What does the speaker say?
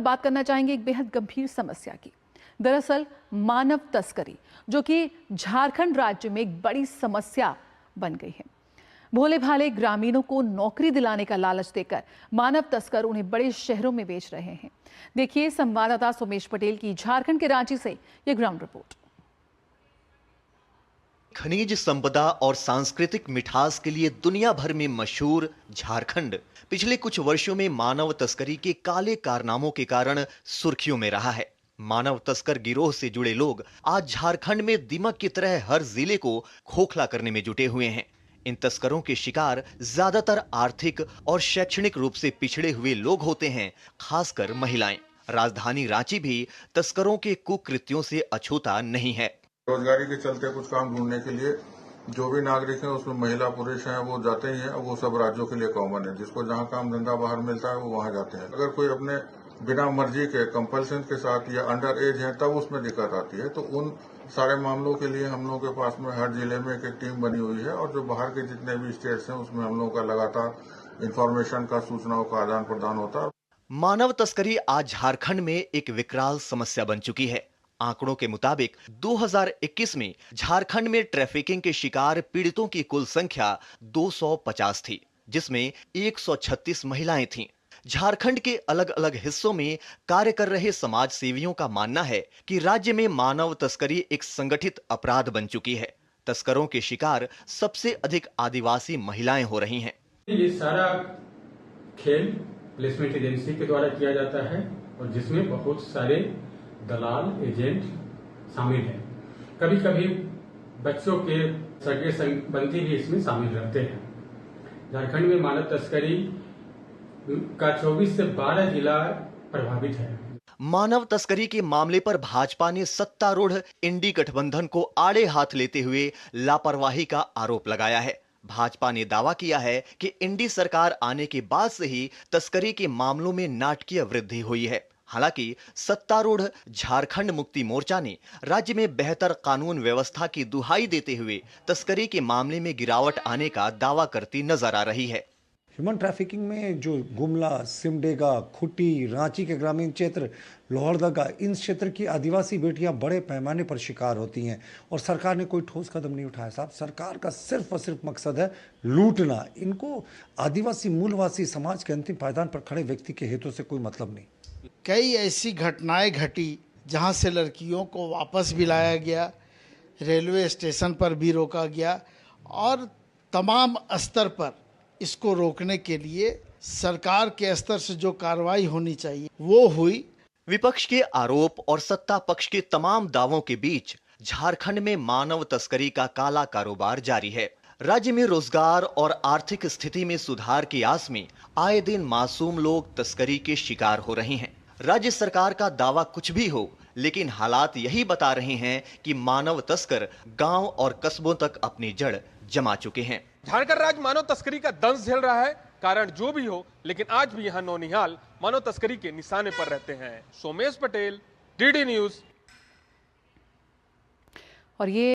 बात करना चाहेंगे एक बेहद गंभीर समस्या की। दरअसल मानव तस्करी, जो कि झारखंड राज्य में एक बड़ी समस्या बन गई है। भोले भाले ग्रामीणों को नौकरी दिलाने का लालच देकर मानव तस्कर उन्हें बड़े शहरों में बेच रहे हैं। देखिए संवाददाता सोमेश पटेल की झारखंड के रांची से ये ग्राउंड रिपोर्ट। खनिज संपदा और सांस्कृतिक मिठास के लिए दुनिया भर में मशहूर झारखंड पिछले कुछ वर्षों में मानव तस्करी के काले कारनामों के कारण सुर्खियों में रहा है। मानव तस्कर गिरोह से जुड़े लोग आज झारखंड में दीमक की तरह हर जिले को खोखला करने में जुटे हुए हैं। इन तस्करों के शिकार ज्यादातर आर्थिक और शैक्षणिक रूप से पिछड़े हुए लोग होते हैं, खासकर महिलाएं। राजधानी रांची भी तस्करों के कुकृत्यों से अछूता नहीं है। रोजगारी के चलते कुछ काम ढूंढने के लिए जो भी नागरिक हैं उसमें महिला पुरुष हैं वो जाते ही हैं। वो सब राज्यों के लिए कॉमन है। जिसको जहां काम धंधा बाहर मिलता है वो वहां जाते हैं। अगर कोई अपने बिना मर्जी के कंपल्सन के साथ या अंडर एज है तब उसमें दिक्कत आती है। तो उन सारे मामलों के लिए हम लोगों के पास में हर जिले में एक टीम बनी हुई है और जो बाहर के जितने भी स्टेट्स हैं उसमें हम लोगों का लगातार इंफॉर्मेशन का, सूचनाओं का आदान प्रदान होता है। मानव तस्करी आज झारखंड में एक विकराल समस्या बन चुकी है। आंकड़ों के मुताबिक 2021 में झारखंड में ट्रैफिकिंग के शिकार पीड़ितों की कुल संख्या 250 थी, जिसमें 136 महिलाएं थीं। झारखंड के अलग अलग हिस्सों में कार्य कर रहे समाज सेवियों का मानना है कि राज्य में मानव तस्करी एक संगठित अपराध बन चुकी है। तस्करों के शिकार सबसे अधिक आदिवासी महिलाएं हो रही हैं। ये सारा खेल प्लेसमेंट एजेंसी के द्वारा किया जाता है और जिसमें बहुत सारे दलाल एजेंट शामिल हैं। कभी कभी बच्चों के सगे संबंधी भी इसमें शामिल रहते हैं। झारखंड में मानव तस्करी का 24 से 12 जिला प्रभावित है। मानव तस्करी के मामले पर भाजपा ने सत्तारूढ़ इंडी गठबंधन को आड़े हाथ लेते हुए लापरवाही का आरोप लगाया है। भाजपा ने दावा किया है कि इंडी सरकार आने के बाद से ही तस्करी के मामलों में नाटकीय वृद्धि हुई है। हालांकि सत्तारूढ़ झारखंड मुक्ति मोर्चा ने राज्य में बेहतर कानून व्यवस्था की दुहाई देते हुए तस्करी के मामले में गिरावट आने का दावा करती नजर आ रही है। ह्यूमन ट्रैफिकिंग में जो गुमला, सिमडेगा, खुट्टी, रांची के ग्रामीण क्षेत्र, लोहरदगा, इन क्षेत्र की आदिवासी बेटियां बड़े पैमाने पर शिकार होती हैं और सरकार ने कोई ठोस कदम नहीं उठाया। साहब, सरकार का सिर्फ और सिर्फ मकसद है लूटना। इनको आदिवासी मूलवासी समाज के अंतिम पायदान पर खड़े व्यक्ति के हितों से कोई मतलब नहीं। कई ऐसी घटनाएं घटी जहां से लड़कियों को वापस भी लाया गया, रेलवे स्टेशन पर भी रोका गया और तमाम स्तर पर इसको रोकने के लिए सरकार के स्तर से जो कार्रवाई होनी चाहिए वो हुई। विपक्ष के आरोप और सत्ता पक्ष के तमाम दावों के बीच झारखंड में मानव तस्करी का काला कारोबार जारी है। राज्य में रोजगार और आर्थिक स्थिति में सुधार की आस में आए दिन मासूम लोग तस्करी के शिकार हो रहे हैं। राज्य सरकार का दावा कुछ भी हो, लेकिन हालात यही बता रहे हैं कि मानव तस्कर गांव और कस्बों तक अपनी जड़ जमा चुके हैं। झारखंड राज्य मानव तस्करी का दंश झेल रहा है। कारण जो भी हो, लेकिन आज भी यहाँ नौनिहाल मानव तस्करी के निशाने पर रहते हैं। Somesh Patel, DD news. और ये